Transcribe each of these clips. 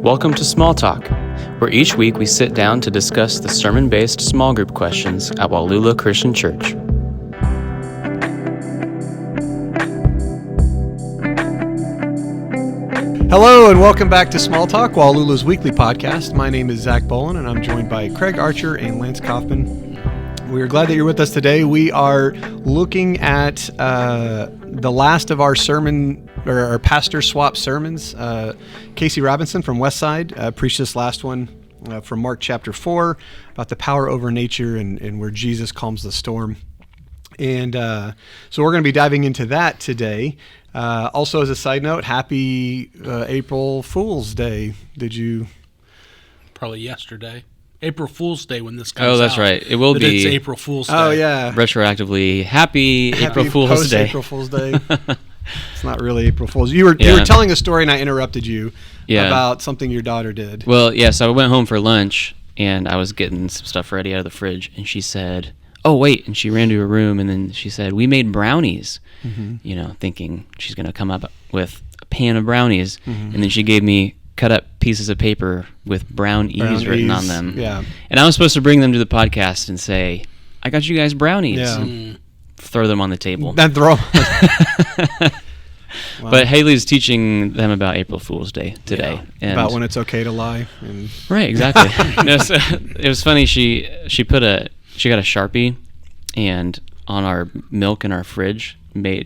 Welcome to Small Talk, where each week we sit down to discuss the sermon-based small group questions at Wallula Christian Church. Hello and welcome back to Small Talk, Wallula's weekly podcast. My name is Zach Boland and I'm joined by Craig Archer and Lance Kaufman. We are glad that you're with us today. We are looking at the last of our sermon, or our pastor swap sermons. Casey Robinson from Westside preached this last one from Mark chapter 4 about the power over nature and where Jesus calms the storm. And so we're going to be diving into that today. Also, as a side note, happy April Fool's Day. Did you? Probably yesterday. April Fool's Day when this comes out. Oh, that's right. It will be. It's April Fool's Day. Oh, yeah. Retroactively, happy April Fool's Day. April Fool's Day. It's not really April Fool's. You were telling a story and I interrupted you about something your daughter did. Well, yeah, so I went home for lunch and I was getting some stuff ready out of the fridge and she said, "Oh, wait," and she ran to her room and then she said, "We made brownies," thinking she's going to come up with a pan of brownies. And then she gave me cut up pieces of paper with brown E's written on them. Yeah. And I was supposed to bring them to the podcast and say, "I got you guys brownies." Yeah. And throw them on the table. And throw. Wow. But Haley's teaching them about April Fool's Day today. Yeah. And About when it's okay to lie. Right, exactly. So it was funny. She got a Sharpie, and on our milk in our fridge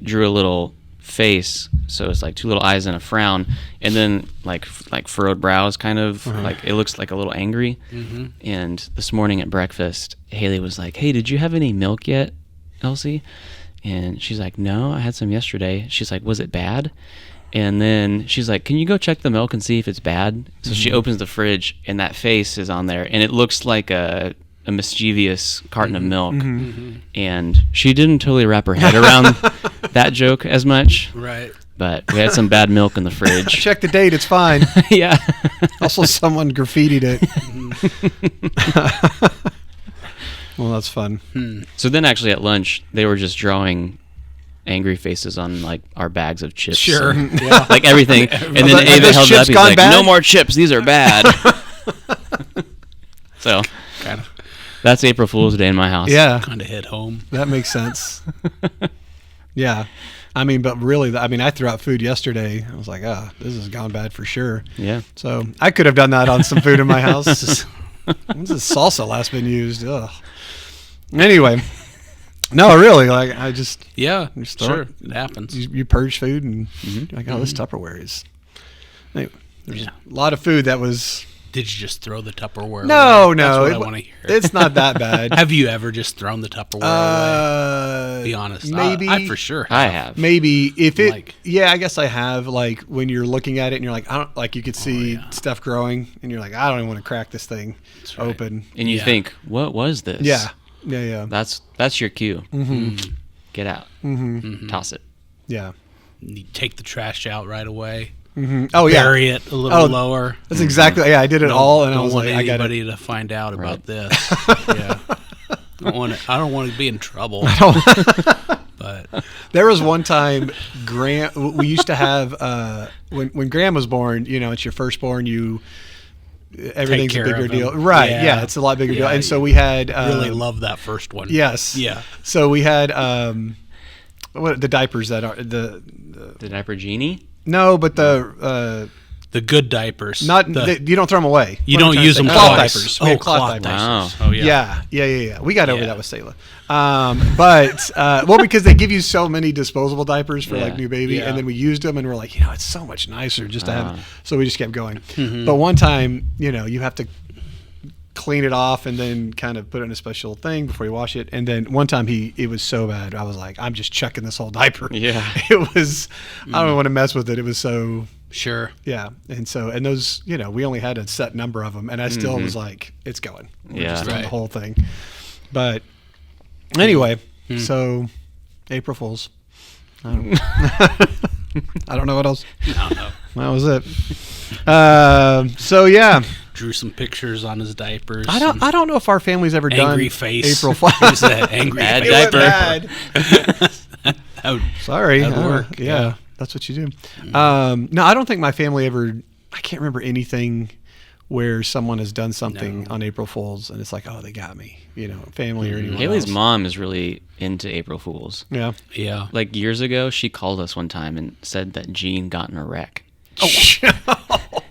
drew a little face, so it's like two little eyes and a frown, and then like furrowed brows, kind of like it looks like a little angry. And this morning at breakfast, Haley was like, "Hey, did you have any milk yet, Elsie?" And she's like, "No, I had some yesterday." She's like, "Was it bad?" And then she's like, "Can you go check the milk and see if it's bad?" So she opens the fridge, and that face is on there, and it looks like a mischievous carton of milk. And she didn't totally wrap her head around that joke as much. Right. But we had some bad milk in the fridge. Check the date, it's fine. Yeah. Also, someone graffitied it. Well, that's fun. So then actually at lunch, they were just drawing angry faces on like our bags of chips. Sure. And, Yeah. like everything. And then Ava held it up. He's like, bad? "No more chips. These are bad." So Kind of that's April Fool's Day in my house. Yeah. hit home. That makes sense. Yeah. I mean, but really, I threw out food yesterday. I was like, this has gone bad for sure. Yeah. So I could have done that on some food in my house. When's this salsa last been used? Ugh. Anyway. No, really, like I just... Yeah, Just sure. It happens. You purge food and you're like, this Tupperware is... Anyway, there's a lot of food that was... Did you just throw the Tupperware No, away? no. That's what I want to hear. It's not that bad. Have you ever just thrown the Tupperware away? Be honest. Maybe. I for sure have. I have. Maybe if it, Like- yeah, I guess I have. Like when you're looking at it and you're like, I don't, like you could see stuff growing and you're like, I don't even want to crack this thing right. open. And you think, what was this? Yeah, yeah. That's your cue. Get out. Toss it. Yeah. You take the trash out right away. Oh yeah. Bury it a little lower. That's exactly. Yeah, I did it all, and I was like, I got anybody it. to find out about this. Yeah. I don't want to be in trouble. But There was one time, we used to have when Graham was born. You know, it's your firstborn. Everything's a care bigger of him. deal, right? Yeah. Yeah, it's a lot bigger deal. Yeah, And so we had really love that first one. Yes. Yeah. So we had what the diapers that are the diaper genie? no, but the The good diapers. you don't throw them away. You What am I don't trying to use say? them Cloth twice. diapers. We had cloth diapers. Wow. Oh yeah. Yeah. We got over Yeah. that with Selah. But well, because they give you so many disposable diapers for like Yeah. new baby, Yeah. and then we used them, and we're like, it's so much nicer just to have. So we just kept going. But one time, you have to clean it off and then kind of put it in a special thing before you wash it. And then one time it was so bad, I was like, I'm just chucking this whole diaper. Yeah. It was. I don't want to mess with it. It was so. Sure. Yeah, and those, we only had a set number of them, and I still was like, it's going. We're Yeah. just throwing Right. the whole thing. But anyway, so April Fools. I don't know what else. No. That was it. So yeah, Drew some pictures on his diapers. I don't know if our family's ever Angry done face. April Fools. Here's that angry Bad face. diaper. That would- Sorry. That'd work. Yeah, that's what you do. No, I don't think my family ever. I can't remember anything where someone has done something No. on April Fool's and it's like, oh, they got me, family or anyone Haley's else. mom is really into April Fools. Yeah. Yeah. Like years ago, she called us one time and said that Gene got in a wreck. Oh,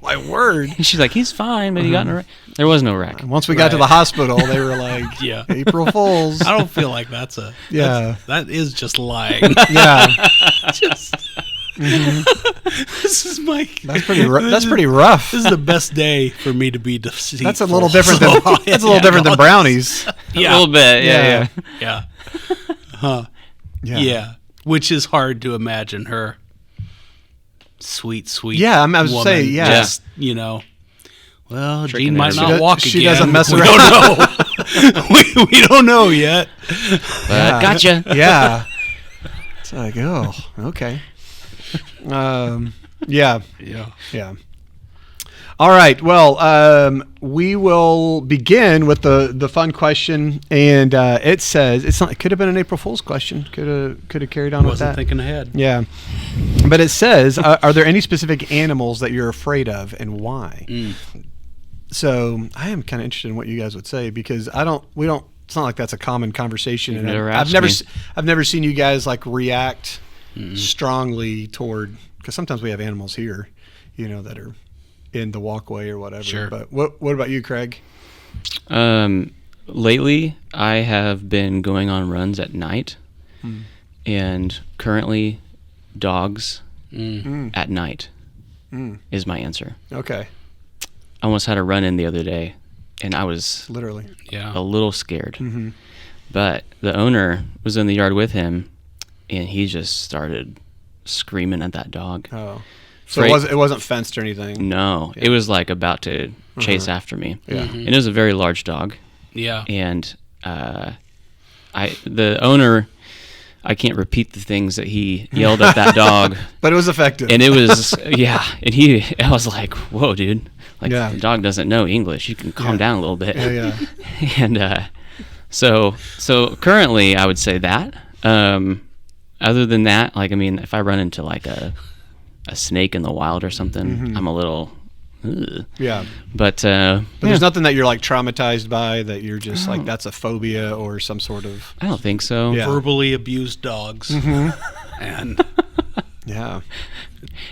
my word. And she's like, he's fine, but he got in a wreck. There was no wreck. And once we got to Right. the hospital, they were like, Yeah. April Fool's. I don't feel like that's a. Yeah. That is just lying. Yeah. Just. This is my. That's pretty rough. This is the best day for me to be deceitful. That's a little different than So, that's a little yeah, different no, than brownies. Yeah. A little bit, yeah. Yeah. Yeah. Yeah. Which is hard to imagine her. Sweet. Yeah, I was woman, saying, yeah. Just, well, Tricking Gene might everybody. not walk She again. doesn't mess We around. don't know. we don't know yet. But gotcha. Yeah. It's like, oh, okay. Yeah. Yeah. Yeah. All right. Well, we will begin with the fun question, and it says it could have been an April Fool's question. Could have carried on with Wasn't that. thinking ahead. Yeah. But it says, are there any specific animals that you're afraid of, and why? So I am kind of interested in what you guys would say because we don't. It's not like that's a common conversation. You've And never I've asked never me. I've never seen you guys like react strongly toward, because sometimes we have animals here, that are in the walkway or whatever. Sure. But what about you, Craig? Lately, I have been going on runs at night, and currently, dogs at night is my answer. Okay. I almost had a run-in the other day, and I was Literally. Yeah. a little scared. But the owner was in the yard with him, and he just started screaming at that dog. Oh. So Right. it wasn't fenced or anything. No, it was like about to chase after me. Yeah. And it was a very large dog. Yeah. And the owner, I can't repeat the things that he yelled at that dog. But it was effective. And it was, yeah. And I was like, whoa, dude. Like, Yeah. the dog doesn't know English. You can calm down a little bit. Yeah. And so currently, I would say that. Other than that, like, I mean, if I run into like a snake in the wild or something, I'm a little, ugh. Yeah. But There's nothing that you're like traumatized by that you're just like that's a phobia or some sort of I don't think so. Yeah. Verbally abused dogs. And yeah.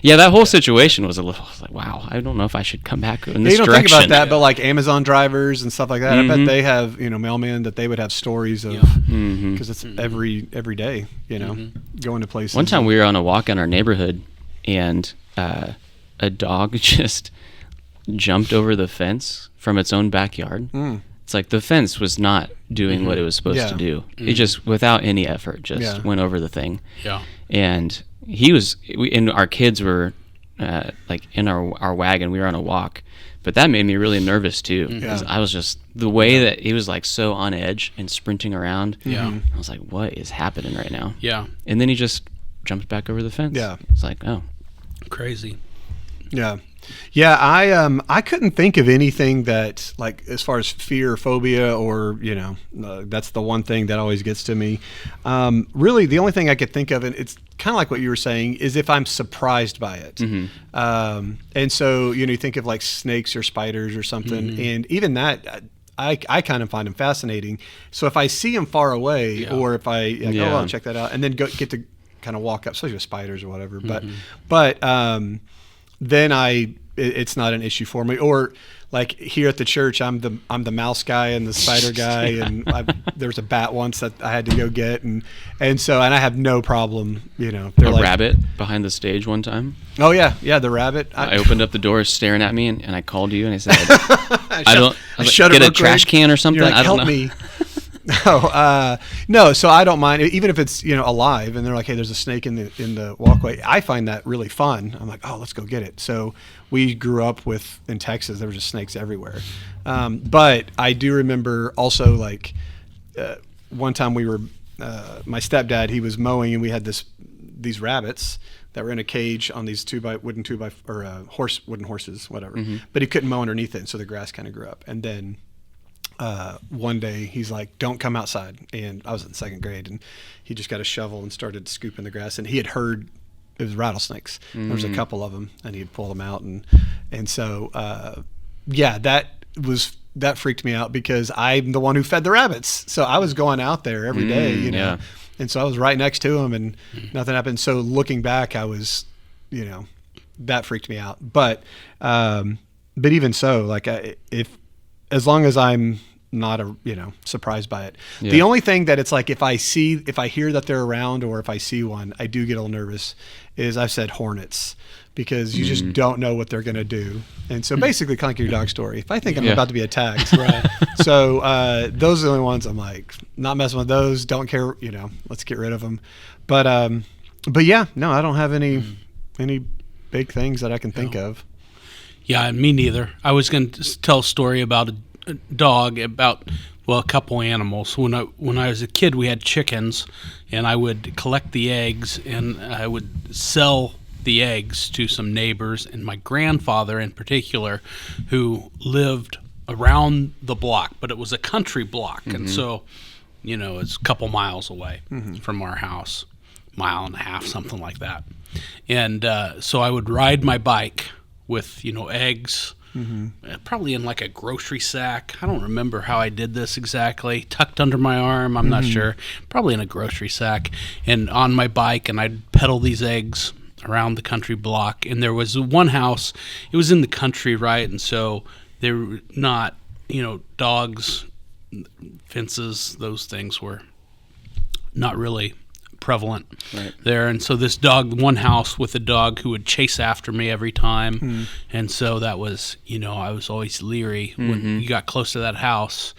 Yeah, that whole situation was a little, I was like, wow, I don't know if I should come back in this You don't direction. think about that, but like Amazon drivers and stuff like that, I bet they have mailmen that they would have stories of because it's every day, going to places. One time we were on a walk in our neighborhood, and a dog just jumped over the fence from its own backyard. It's like the fence was not doing what it was supposed to do. It just, without any effort, just went over the thing. yeah. And and our kids were like in our wagon. We were on a walk, but that made me really nervous too. 'Cause I was just the way that he was like so on edge and sprinting around. Yeah. I was like, what is happening right now? Yeah. And then he just jumped back over the fence. Yeah. It's like, oh, Crazy. Yeah. Yeah, I couldn't think of anything that like as far as fear or phobia or that's the one thing that always gets to me. Really, the only thing I could think of, and it's kind of like what you were saying, is if I'm surprised by it. And so you think of like snakes or spiders or something, and even that. I kind of find them fascinating. So if I see them far away, or if I go, oh, I'll check that out, and then get to kind of walk up, especially with spiders or whatever. But then it's not an issue for me. Or like here at the church, I'm the mouse guy and the spider guy, and there was a bat once that I had to go get, and I have no problem. They're a like, rabbit behind the stage one time. Oh yeah, the rabbit. I opened up the door staring at me, and I called you, and I said, I was shut like, it get a real trash quick. can or something. You're like, I don't help know. me. No, so I don't mind, even if it's alive, and they're like, hey, there's a snake in the walkway. I find that really fun. I'm like, oh, let's go get it. So we grew up in Texas, there were just snakes everywhere. But I do remember also like one time we were my stepdad, he was mowing, and we had these rabbits that were in a cage on these wooden horses, whatever. But he couldn't mow underneath it, and so the grass kind of grew up. And then one day he's like, don't come outside. And I was in second grade, and he just got a shovel and started scooping the grass, and he had heard it was rattlesnakes. There was a couple of them, and he'd pull them out, And so, that freaked me out because I'm the one who fed the rabbits. So I was going out there every day, you know, yeah. and so I was right next to them and nothing happened. So looking back, I was, you know, that freaked me out. But even so, like as long as I'm not surprised by it. Yeah. The only thing that it's like if I hear that they're around or if I see one, I do get a little nervous. Is I've said hornets because you just don't know what they're going to do. And so basically kind of like your dog story. If I think I'm about to be attacked, Right. So those are the only ones I'm like not messing with those. Don't care, you know. Let's get rid of them. But yeah, no, I don't have any big things that I can think of. Yeah, me neither. I was going to tell a story about a dog, about a couple animals. When I was a kid, we had chickens, and I would collect the eggs, and I would sell the eggs to some neighbors. And my grandfather, in particular, who lived around the block, but it was a country block, and so, you know, it's a couple miles away from our house, mile and a half, something like that. And so I would ride my bike with, you know, eggs, probably in like a grocery sack. I don't remember how I did this exactly. Tucked under my arm, I'm not sure. Probably in a grocery sack, and on my bike, and I'd pedal these eggs around the country block. And there was one house. It was in the country, right? And so they were not, you know, dogs, fences, those things were not really prevalent there. And so this dog, one house with a dog who would chase after me every time. And so that was, you know, I was always leery when you got close to that house,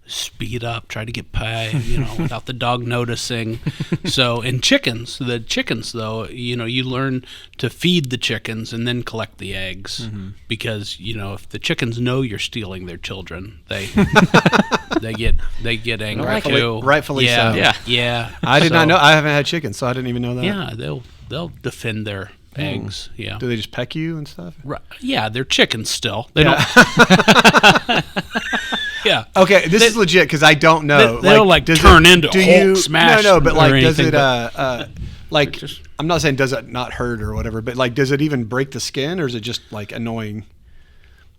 speed up, try to get by, you know, without the dog noticing. So, and the chickens though, you know, you learn to feed the chickens and then collect the eggs because, you know, if the chickens know you're stealing their children, they get angry too. Rightfully so. Yeah. I did not know. I haven't had chickens, so I didn't even know that. Yeah, they'll defend their eggs. Yeah. Do they just peck you and stuff? Right. Yeah, they're chickens still. They don't. Yeah. Okay, this is legit because I don't know. They don't like turn into Hulk smash. No, but like, does anything, it? Like, I'm not saying does it not hurt or whatever, but like, does it even break the skin or is it just like annoying?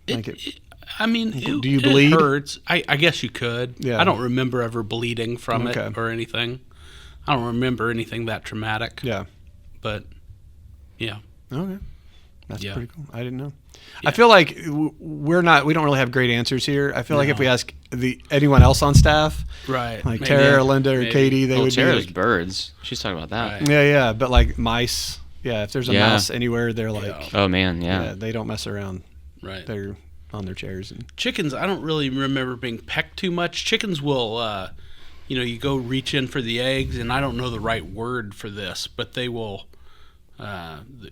I mean, do you bleed? It hurts. I guess you could. Yeah. I don't remember ever bleeding from Okay. it or anything. I don't remember anything that traumatic. Yeah. But yeah. Okay. That's Yeah. pretty cool. I didn't know. I feel like we don't really have great answers here. I feel like if we ask anyone else on staff, Right. like Maybe. Tara or Linda or Maybe. Katie, they would be Tara's like, birds. She's talking about that. Right. yeah, but like mice, if there's a Yeah. mouse anywhere, they're like, Oh man, yeah. they don't mess around. Right. They're on their chairs and Chickens, I don't really remember being pecked too much. Chickens will, you know, you go reach in for the eggs, and I don't know the right word for this, but they will,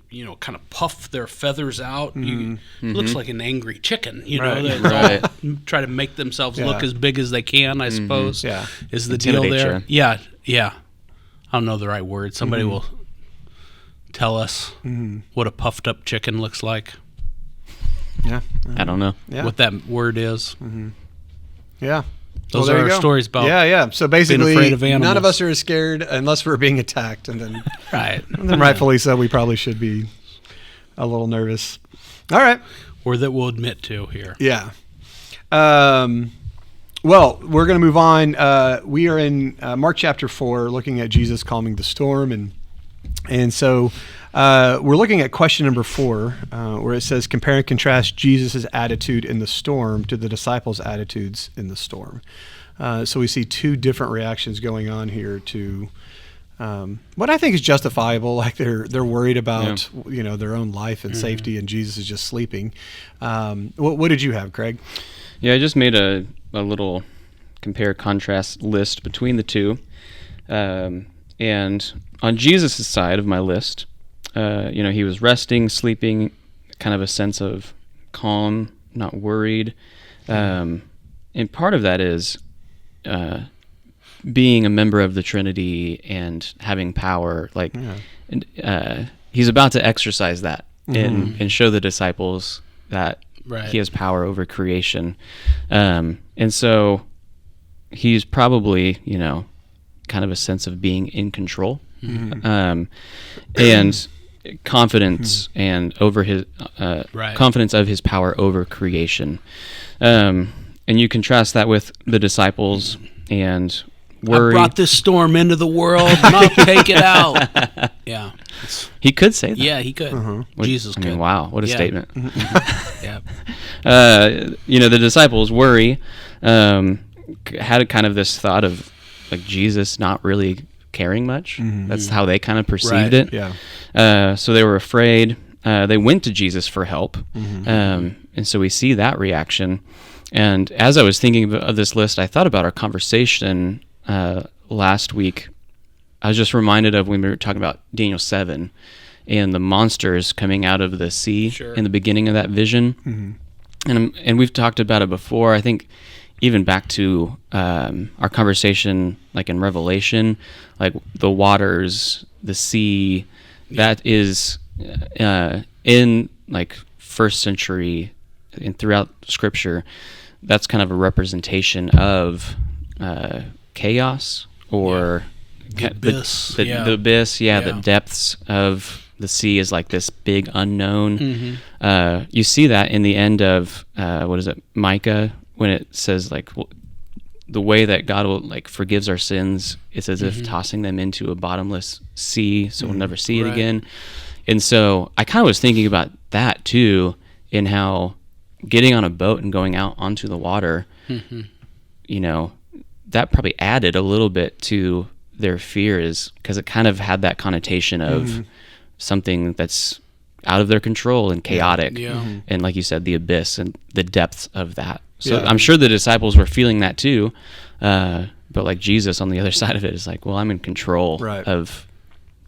you know, kind of puff their feathers out. Looks like an angry chicken, you know. Right. They try to make themselves look as big as they can, I suppose. Yeah. Is the deal Intimidate there? you. Yeah. I don't know the right word. Somebody will tell us what a puffed up chicken looks like. yeah, I don't know. yeah, What that word is. yeah. Those there are you our go. stories about Yeah. So basically, afraid of none of animals. us are as scared unless we're being attacked, and then, right. and then rightfully so, we probably should be a little nervous. All right. Or that we'll admit to here. Yeah. Well, we're going to move on. We are in Mark chapter 4, looking at Jesus calming the storm, and so we're looking at question number 4, where it says, compare and contrast Jesus' attitude in the storm to the disciples' attitudes in the storm. So we see two different reactions going on here to what I think is justifiable. Like they're worried about their own life and safety, and Jesus is just sleeping. What did you have, Craig? Yeah, I just made a little compare contrast list between the two. And on Jesus' side of my list, he was resting, sleeping, kind of a sense of calm, not worried. And part of that is being a member of the Trinity and having power. And he's about to exercise that and show the disciples that he has power over creation. And so he's probably, kind of a sense of being in control. And confidence and over his Right. confidence of his power over creation. And you contrast that with the disciples and worry. I brought this storm into the world, and I'll take it out. Yeah. He could say that. Yeah, he could. Jesus I could. mean, wow, what a Yeah. statement. Yeah. The disciples worry had kind of this thought of like Jesus not really caring much. That's how they kind of perceived Right. it. Yeah. So they were afraid. They went to Jesus for help. And so we see that reaction. And as I was thinking of this list, I thought about our conversation last week. I was just reminded of when we were talking about Daniel 7 and the monsters coming out of the sea Sure. in the beginning of that vision. And we've talked about it before. I think even back to our conversation like in Revelation, like the waters, the sea, that is in like first century and throughout Scripture, that's kind of a representation of chaos or The abyss. the abyss, the Yeah. depths of the sea is like this big unknown. Mm-hmm. You see that in the end of what is it, Micah, when it says like the way that God will like forgives our sins, it's as if tossing them into a bottomless sea, so we'll never see it Right. again. And so I kind of was thinking about that too, in how getting on a boat and going out onto the water, you know, that probably added a little bit to their fears because it kind of had that connotation of something that's out of their control and chaotic. Yeah. And like you said, the abyss and the depths of that. So Yeah. I'm sure the disciples were feeling that too. But like Jesus on the other side of it is like, well, I'm in control Right. of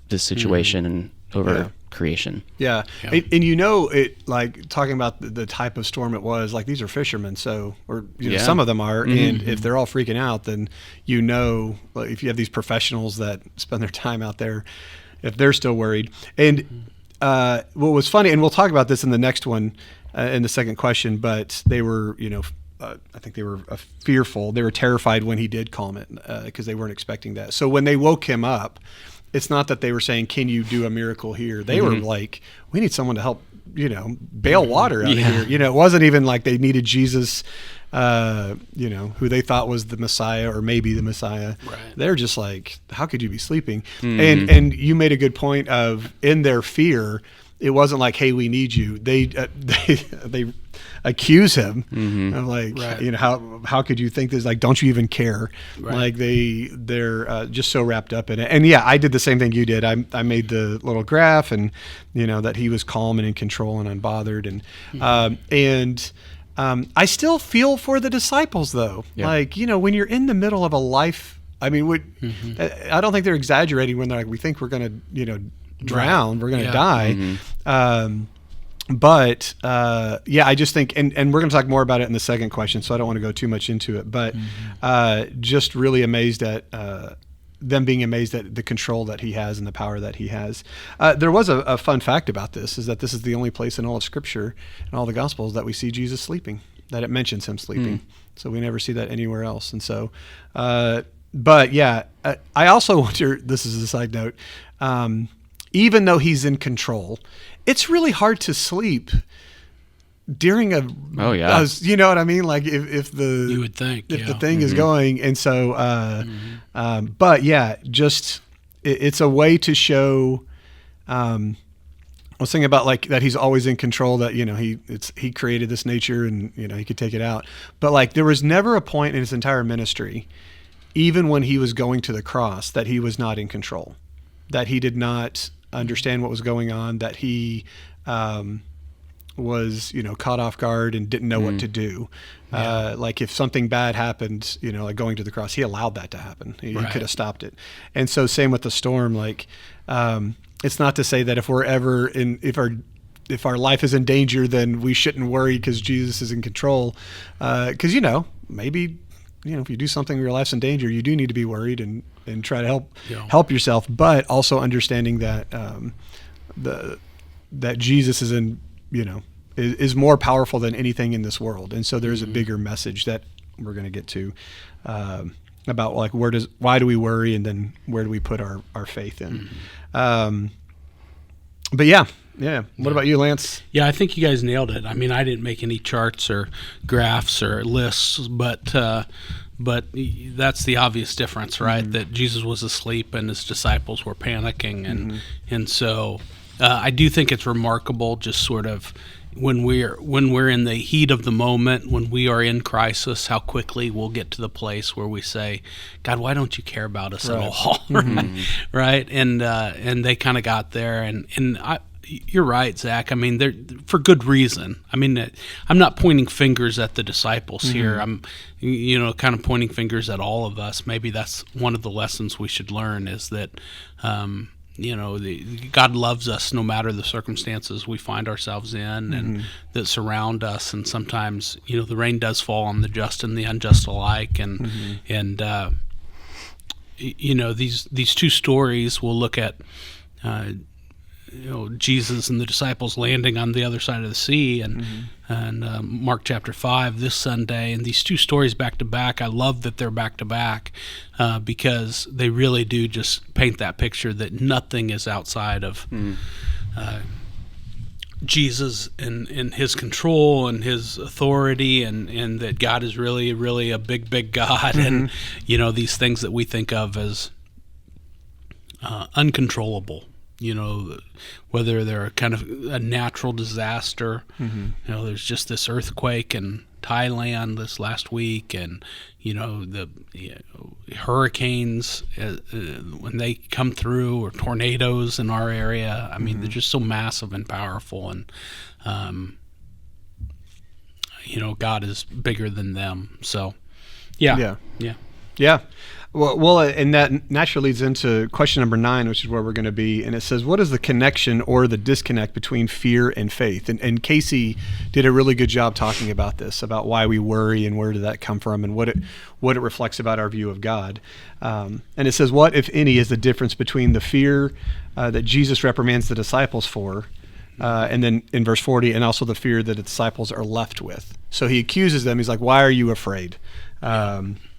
this situation and over Yeah. creation. Yeah. Yeah. And you know, it like talking about the type of storm it was, like these are fishermen. So, or you know, Yeah. some of them are. And if they're all freaking out, then, you know, like, if you have these professionals that spend their time out there, if they're still worried. And what was funny, and we'll talk about this in the next one, in the second question, but they were, you know, I think they were fearful. They were terrified when he did calm it because they weren't expecting that. So when they woke him up, it's not that they were saying, "Can you do a miracle here?" They were like, "We need someone to help, you know, bail water out of here." You know, it wasn't even like they needed Jesus, you know, who they thought was the Messiah or maybe the Messiah. Right. They're just like, "How could you be sleeping?" And you made a good point of in their fear, it wasn't like, "Hey, we need you." They accuse him of like, Right. you know, how could you think this? Like, don't you even care? Right. Like they're just so wrapped up in it. And yeah, I did the same thing you did. I made the little graph and, you know, that he was calm and in control and unbothered. And I still feel for the disciples though. Yeah. Like, you know, when you're in the middle of a life, I mean, I don't think they're exaggerating when they're like, we think we're going to, you know, drown, we're going to die. But yeah, I just think, and we're going to talk more about it in the second question, so I don't want to go too much into it. But just really amazed at them being amazed at the control that he has and the power that he has. There was a fun fact about this, is that this is the only place in all of Scripture and all the Gospels that we see Jesus sleeping, that it mentions him sleeping. So we never see that anywhere else. And so, but yeah, I also wonder, this is a side note, even though he's in control, it's really hard to sleep during a, Oh, yeah. you know what I mean? Like if the, You would think. if yeah. the thing is going. And so, but yeah, just, it's a way to show, I was thinking about like that he's always in control, that, you know, he created this nature and, you know, he could take it out. But like there was never a point in his entire ministry, even when he was going to the cross, that he was not in control, that he did not understand what was going on, that he was, you know, caught off guard and didn't know what to do. Like if something bad happened, you know, like going to the cross, he allowed that to happen. He Right. could have stopped it. And so same with the storm, like it's not to say that if we're ever in, if our life is in danger, then we shouldn't worry because Jesus is in control. Because, you know, maybe, you know, if you do something, your life's in danger, you do need to be worried and try to help yourself, but also understanding that that Jesus is in, you know, is more powerful than anything in this world. And so there's a bigger message that we're going to get to about like why do we worry, and then where do we put our faith in. But yeah. What about you, Lance? Yeah, I think you guys nailed it. I mean, I didn't make any charts or graphs or lists, but that's the obvious difference, right? That Jesus was asleep and his disciples were panicking, and so I do think it's remarkable, just sort of when we're in the heat of the moment, when we are in crisis, how quickly we'll get to the place where we say, "God, why don't you care about us at all?" Right? And they kind of got there, and you're right, Zach. I mean, they're for good reason. I mean, I'm not pointing fingers at the disciples here. I'm, kind of pointing fingers at all of us. Maybe that's one of the lessons we should learn is that, God loves us no matter the circumstances we find ourselves in and that surround us. And sometimes, the rain does fall on the just and the unjust alike. And these two stories we'll look at. Jesus and the disciples landing on the other side of the sea, and Mark chapter 5 this Sunday, and these two stories back to back. I love that they're back to back because they really do just paint that picture that nothing is outside of Jesus and his control and his authority, and that God is really, really a big, big God, and these things that we think of as uncontrollable. Whether they're kind of a natural disaster. There's just this earthquake in Thailand this last week, and the hurricanes when they come through, or tornadoes in our area. I mean, they're just so massive and powerful, and God is bigger than them. So, yeah. Well, and that naturally leads into question number 9, which is where we're going to be. And it says, what is the connection or the disconnect between fear and faith? And Casey did a really good job talking about this, about why we worry and where did that come from and what it reflects about our view of God. And it says, what, if any, is the difference between the fear that Jesus reprimands the disciples for, and then in verse 40, and also the fear that the disciples are left with? So he accuses them. He's like, why are you afraid?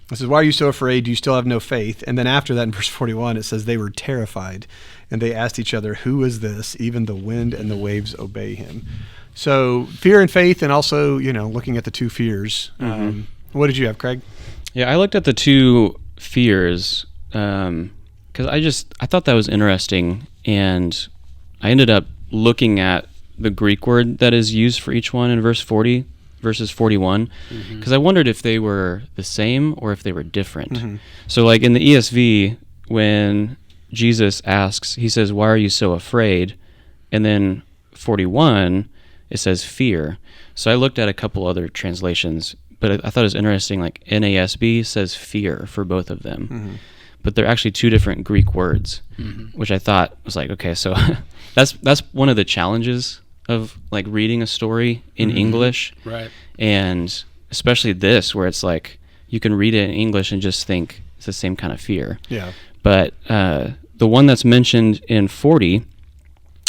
It says, why are you so afraid? Do you still have no faith? And then after that, in verse 41, it says they were terrified, and they asked each other, who is this? Even the wind and the waves obey him. So fear and faith, and also, looking at the two fears. What did you have, Craig? Yeah, I looked at the two fears because I thought that was interesting, and I ended up looking at the Greek word that is used for each one in verse 40. Verses 41, because I wondered if they were the same or if they were different. So like in the ESV, when Jesus asks, he says, why are you so afraid? And then 41, it says fear. So I looked at a couple other translations, but I thought it was interesting, like NASB says fear for both of them. But they're actually two different Greek words, which I thought was like, okay, so that's one of the challenges of like reading a story in English, right? And especially this, where it's like you can read it in English and just think it's the same kind of fear. Yeah. But the one that's mentioned in 40,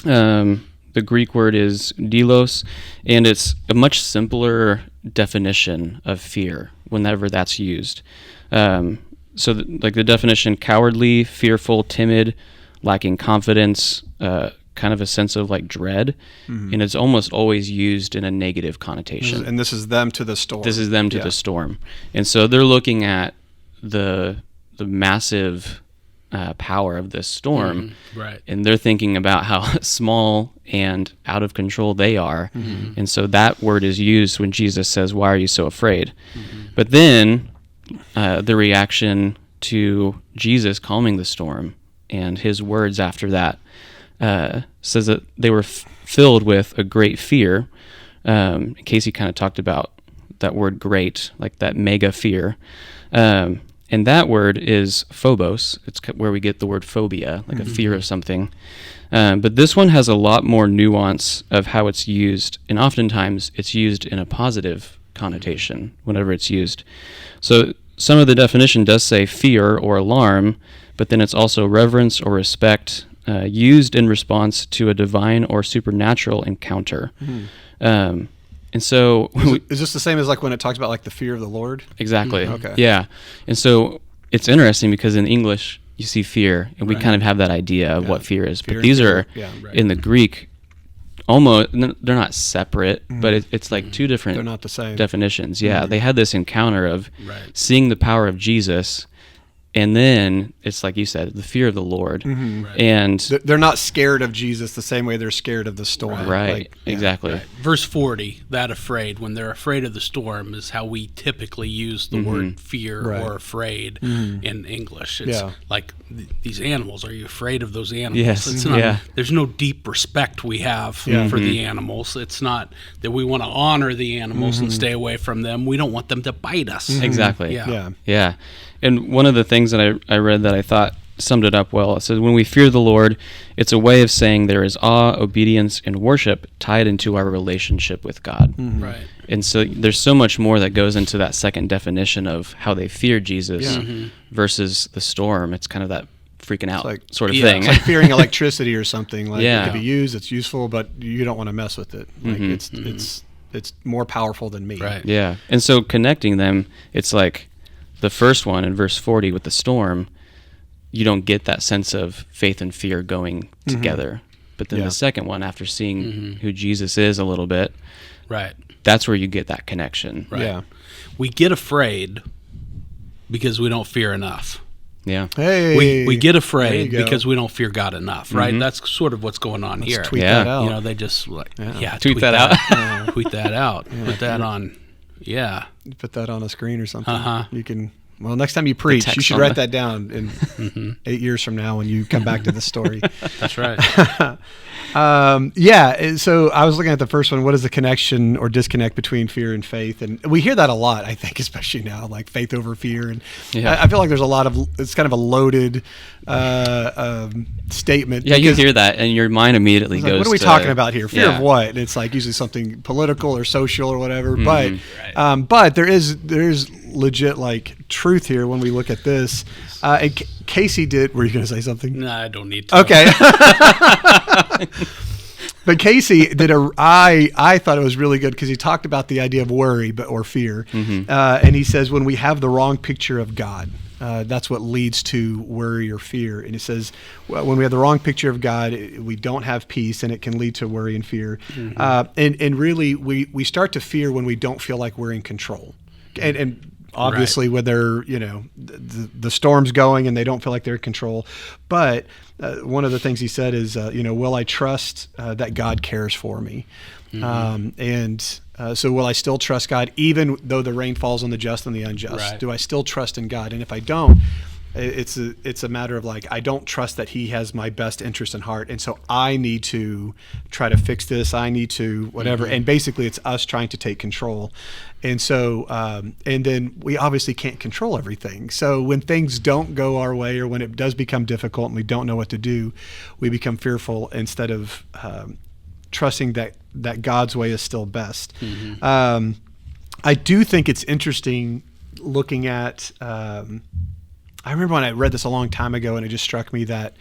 the Greek word is delos, and it's a much simpler definition of fear whenever that's used. So the definition: cowardly, fearful, timid, lacking confidence. Kind of a sense of like dread, and it's almost always used in a negative connotation. And this is them to the storm. This is them to the storm, and so they're looking at the massive power of this storm, right? And they're thinking about how small and out of control they are, and so that word is used when Jesus says, "Why are you so afraid?" But then the reaction to Jesus calming the storm and his words after that. Says that they were filled with a great fear. Casey kind of talked about that word great, like that mega fear. And that word is phobos. It's where we get the word phobia, like a fear of something. But this one has a lot more nuance of how it's used, and oftentimes it's used in a positive connotation whenever it's used. So some of the definition does say fear or alarm, but then it's also reverence or respect, used in response to a divine or supernatural encounter. And so... Is this the same as like when it talks about like the fear of the Lord? Exactly. Okay. Yeah. And so it's interesting because in English, you see fear, and we Right. kind of have that idea of Yeah. what fear is. Fear But and these favor. are, Yeah. Right. in the Greek, almost, they're not separate, but it's like two different They're not the same. definitions. Yeah, they had this encounter of Right. seeing the power of Jesus, and then it's like you said, the fear of the Lord. Right. And They're not scared of Jesus the same way they're scared of the storm. right, Like, yeah. exactly. Right. Verse 40, that afraid, when they're afraid of the storm, is how we typically use the word fear Right. or afraid in English. It's Yeah. like these animals. Are you afraid of those animals? Yes. It's not, Yeah. There's no deep respect we have Yeah. for the animals. It's not that we want to honor the animals and stay away from them. We don't want them to bite us. Exactly. Yeah. Yeah. Yeah. And one of the things that I read that I thought summed it up well, it says, when we fear the Lord, it's a way of saying there is awe, obedience, and worship tied into our relationship with God. Right. And so there's so much more that goes into that second definition of how they fear Jesus Yeah. versus the storm. It's kind of that freaking out like- sort of Yeah. thing. It's like fearing electricity or something. Like Yeah. it can be used, it's useful, but you don't want to mess with it. Like Mm-hmm. it's more powerful than me. Right. Yeah. And so connecting them, it's like the first one in verse 40 with the storm, you don't get that sense of faith and fear going together. But then Yeah. the second one, after seeing who Jesus is a little bit, Right. that's where you get that connection. Right. Yeah. We get afraid because we don't fear enough. Yeah. Hey. We get There afraid you go. because we don't fear God enough, right? That's sort of what's going on here. tweet Yeah. that out. You know, they just like Tweet that out. tweet that out. Put that on. Yeah. Put that on a screen or something. Uh-huh. You can. Well, next time you preach, you text should on write the- that down in 8 years from now when you come back to the story. That's right. So I was looking at the first one. What is the connection or disconnect between fear and faith? And we hear that a lot, I think, especially now, like faith over fear. And Yeah. I feel like there's a lot of, it's kind of a loaded statement. Yeah, you because hear that, and your mind immediately it's goes like, what are we to- talking about here? Fear Yeah. of what? And it's like usually something political or social or whatever. Mm-hmm. But there is legit like truth here when we look at this. And Casey did. Were you going to say something? No, I don't need to. Okay. But Casey did I thought it was really good because he talked about the idea of worry or fear. And he says when we have the wrong picture of God, that's what leads to worry or fear. And he says when we have the wrong picture of God, we don't have peace, and it can lead to worry and fear. And really, we start to fear when we don't feel like we're in control. And obviously, when they're, the storm's going and they don't feel like they're in control. But one of the things he said is, will I trust that God cares for me? So will I still trust God even though the rain falls on the just and the unjust? Right. Do I still trust in God? And if I don't, it's a matter of like, I don't trust that he has my best interest in heart. And so I need to try to fix this. I need to whatever. And basically it's us trying to take control. And so, and then we obviously can't control everything. So when things don't go our way, or when it does become difficult and we don't know what to do, we become fearful instead of trusting that God's way is still best. I do think it's interesting looking at, I remember when I read this a long time ago and it just struck me that,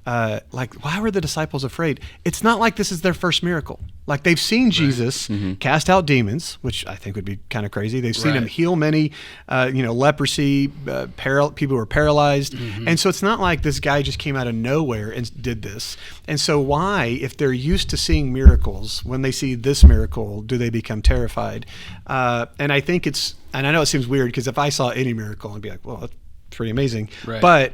why were the disciples afraid? It's not like this is their first miracle. Like they've seen Jesus cast out demons, which I think would be kind of crazy. They've seen him Right. heal many, leprosy, people who were paralyzed. And so it's not like this guy just came out of nowhere and did this. And so why, if they're used to seeing miracles, when they see this miracle, do they become terrified? And I think and I know it seems weird because if I saw any miracle, I'd be like, well, that's pretty amazing. Right. But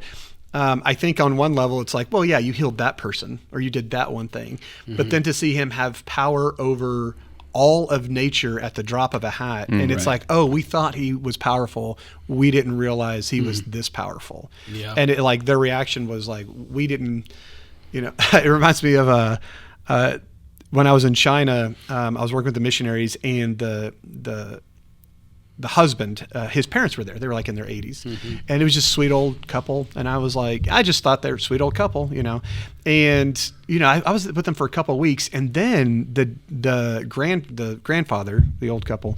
I think on one level, it's like, well, yeah, you healed that person or you did that one thing. But then to see him have power over all of nature at the drop of a hat. And it's like, oh, we thought he was powerful. We didn't realize he was this powerful. Yeah. And their reaction was like, we didn't, it reminds me of when I was in China, I was working with the missionaries, and the husband, his parents were there. They were like in their 80s. And it was just a sweet old couple. And I was like, I just thought they were a sweet old couple, And, I was with them for a couple of weeks. And then the grandfather, the old couple,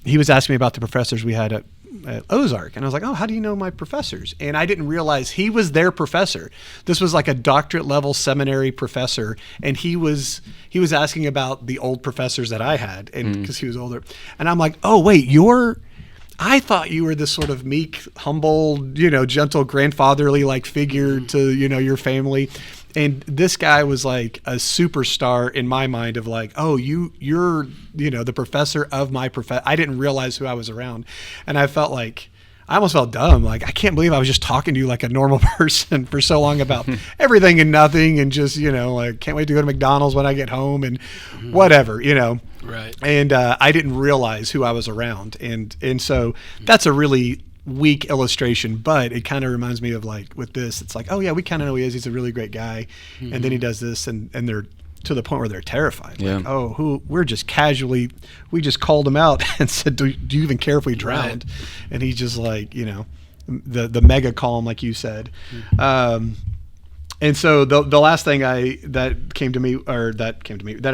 he was asking me about the professors we had at Ozark. And I was like, oh, how do you know my professors? And I didn't realize he was their professor. This was like a doctorate level seminary professor. And he was asking about the old professors that I had, and because he was older. And I'm like, oh, wait, I thought you were this sort of meek, humble, gentle, grandfatherly like figure to, your family. And this guy was like a superstar in my mind of like, oh, you're, the professor of my professor. I didn't realize who I was around. And I almost felt dumb. Like, I can't believe I was just talking to you like a normal person for so long about everything and nothing. And just, like, can't wait to go to McDonald's when I get home and whatever, Right. And I didn't realize who I was around. And so that's a really weak illustration, but it kind of reminds me of like with this, it's like, oh yeah, we kind of know who he is. He's a really great guy. And then he does this and they're to the point where they're terrified. Yeah. Like, we're just casually, we just called him out and said, do you even care if we drowned? Right. And he's just like, the mega calm, like you said. And so the last thing that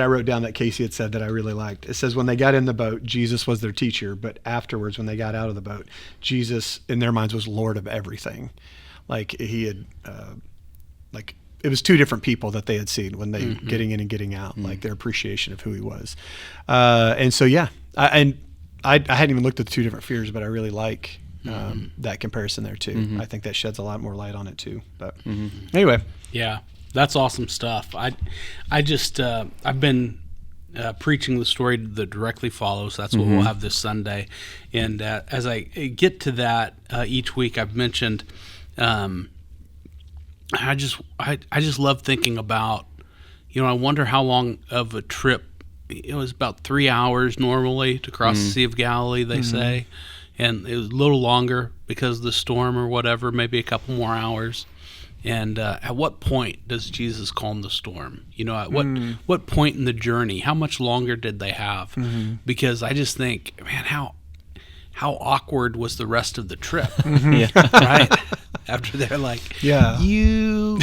I wrote down that Casey had said that I really liked, it says when they got in the boat, Jesus was their teacher, but afterwards when they got out of the boat, Jesus in their minds was Lord of everything. Like he had, it was two different people that they had seen when they getting in and getting out, like their appreciation of who he was. And so, yeah, I hadn't even looked at the two different fears, but I really like that comparison there too. I think that sheds a lot more light on it too. But anyway, yeah, that's awesome stuff. I just I've been preaching the story that directly follows. That's what we'll have this Sunday, and as I get to that each week, I've mentioned. I just love thinking about, I wonder how long of a trip. It was about 3 hours normally to cross the Sea of Galilee, they say. And it was a little longer because of the storm or whatever, maybe a couple more hours. And at what point does Jesus calm the storm? At what point in the journey? How much longer did they have? Because I just think, man, how awkward was the rest of the trip? Right? After they're like, you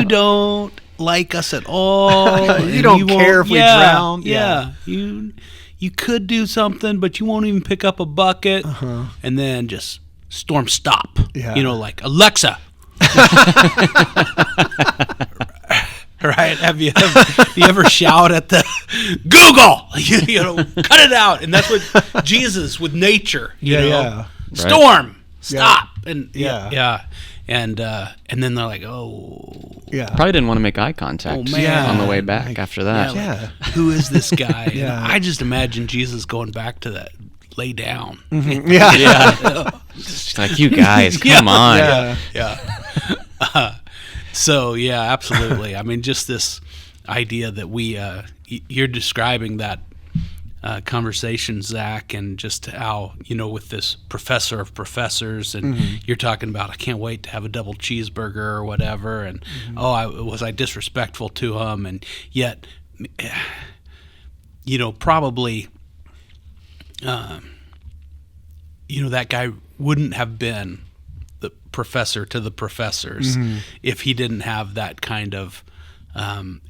don't like us at all. You don't care if we drown. Yeah. You could do something, but you won't even pick up a bucket. And then just storm stop. Yeah. Like, Alexa. Right? Have you ever shout at the Google? Cut it out. And that's what Jesus with nature. Storm. Stop. And And then they're like, oh. Yeah. Probably didn't want to make eye contact on the way back after that. Like, who is this guy? I just imagine Jesus going back to that, lay down. Just like, you guys, come on. So, yeah, absolutely. I mean, just this idea that you're describing that conversation, Zach, and just how, with this professor of professors, and you're talking about, I can't wait to have a double cheeseburger or whatever, and was I disrespectful to him? And yet, probably, that guy wouldn't have been the professor to the professors if he didn't have that kind of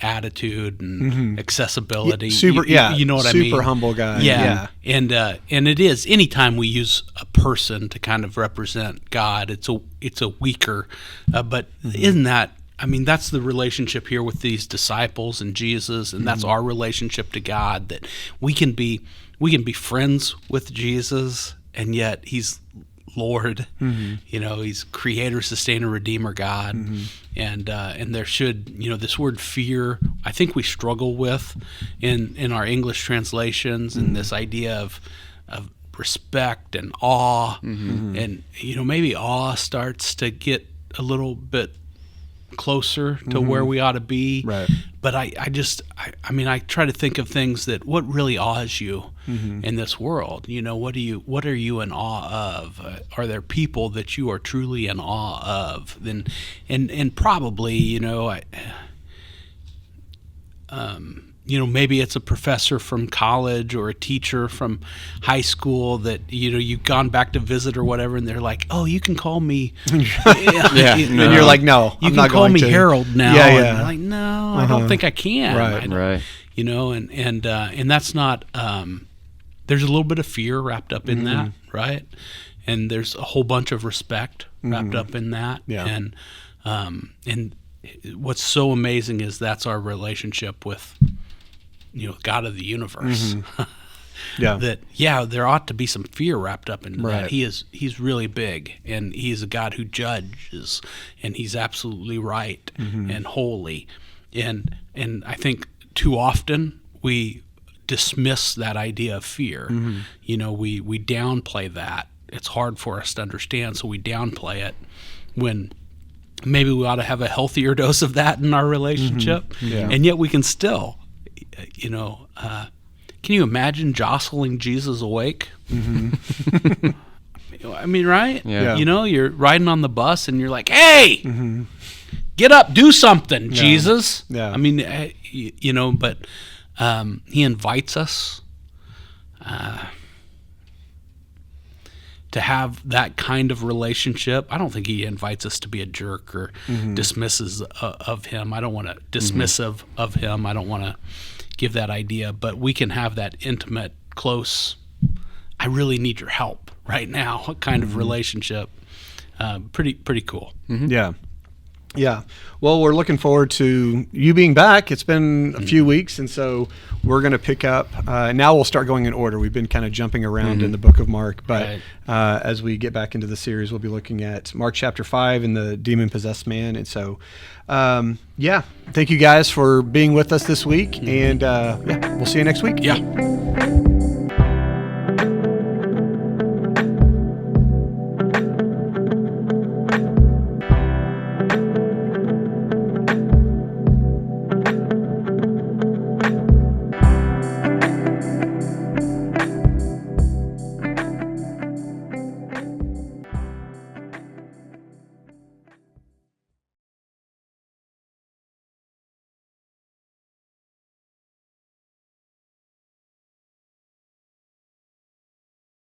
attitude and accessibility. You know what I mean? Super humble guy. Yeah. And it is, anytime we use a person to kind of represent God, it's a weaker, but isn't that, I mean, that's the relationship here with these disciples and Jesus, and that's our relationship to God, that we can be friends with Jesus, and yet he's Lord, he's creator, sustainer, redeemer God. And there should, this word fear, I think we struggle with in our English translations, and this idea of respect and awe. And, maybe awe starts to get a little bit closer to where we ought to be. Right. But I try to think of things that, what really awes you in this world? What are you in awe of? Are there people that you are truly in awe of? And probably, maybe it's a professor from college or a teacher from high school that, you've gone back to visit or whatever, and they're like, oh, you can call me. And you're like, no, you I'm can not call going me to. Harold now. Yeah. And they're like, no, I don't think I can. Right. And that's not, there's a little bit of fear wrapped up in that, right? And there's a whole bunch of respect wrapped up in that. Yeah. And what's so amazing is that's our relationship with, God of the universe. Yeah. that there ought to be some fear wrapped up into Right. that. He's really big, and he's a God who judges, and he's absolutely right and holy, and I think too often we dismiss that idea of fear. We downplay that. It's hard for us to understand, so we downplay it when maybe we ought to have a healthier dose of that in our relationship. Yeah. And yet we can still, can you imagine jostling Jesus awake? I mean, right? Yeah. You're riding on the bus and you're like, hey, get up, do something, Jesus. Yeah. I mean, but he invites us to have that kind of relationship. I don't think he invites us to be a jerk or dismisses of him. I don't want to dismissive of him. I don't want to give that idea, but we can have that intimate, close, I really need your help right now kind of relationship. Pretty cool. Yeah. Yeah. Well, we're looking forward to you being back. It's been a few weeks, and so we're going to pick up. Now we'll start going in order. We've been kind of jumping around in the book of Mark, but as we get back into the series, we'll be looking at Mark chapter 5 and the demon-possessed man. And so, thank you guys for being with us this week, and we'll see you next week. Yeah.